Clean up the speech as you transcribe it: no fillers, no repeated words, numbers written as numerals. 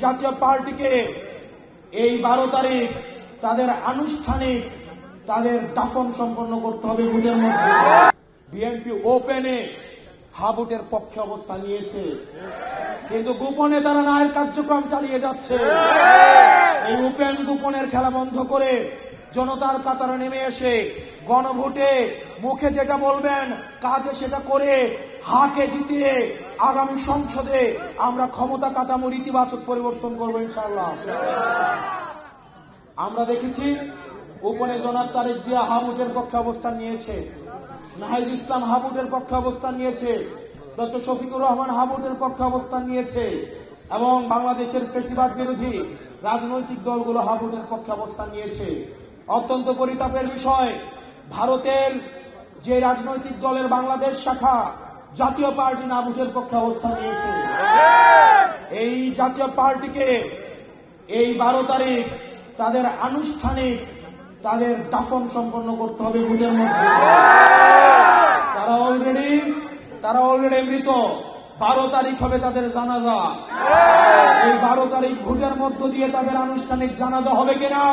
জাতীয় পার্টিকে এই 12 তারিখ তাদের আনুষ্ঠানিক তাদের দাফন সম্পন্ন করতে হবে ভোটের মধ্যে। বিএনপি ওপেনে হাবুটের পক্ষে অবস্থান নিয়েছে, কিন্তু গোপনে তারা ন্যায়ের কার্যক্রম চালিয়ে যাচ্ছে। এই ওপেন গোপনের খেলা বন্ধ করে জনতার কাতারে নেমে এসে গণভোটে মুখে যেটা বলবেন কাজে সেটা করে হাকে জিতিয়ে আগামী সংসদে আমরা ক্ষমতা কাঠামোর ইতিবাচক পরিবর্তন করবো ইনশাআল্লাহ। আমরা দেখেছি ওপেনে জনাব তারেক জিয়া হাবুটের পক্ষে অবস্থান নিয়েছে, নাহিদ ইসলাম হাবুটের পক্ষে অবস্থান নিয়েছে, ডক্টর শফিকুর রহমান হাবুটের পক্ষে অবস্থান নিয়েছে এবং বাংলাদেশের ফ্যাসিবাদ বিরোধী রাজনৈতিক দলগুলো হাবুটের পক্ষে অবস্থান নিয়েছে। অত্যন্ত পরিতাপের বিষয়, ভারতের যে রাজনৈতিক দলের বাংলাদেশ শাখা জাতীয় পার্টি হাবুটের পক্ষে অবস্থান নিয়েছে। এই জাতীয় পার্টিকে এই 12 তারিখ তাদের আনুষ্ঠানিক তাদের দাফন সম্পন্ন করতে হবে ভোটের মধ্যে। তারা অলরেডি মৃত। 12 তারিখ হবে তাদের জানাজা। এই 12 তারিখ ভোটের মধ্য দিয়ে তাদের আনুষ্ঠানিক জানাজা হবে কিনা?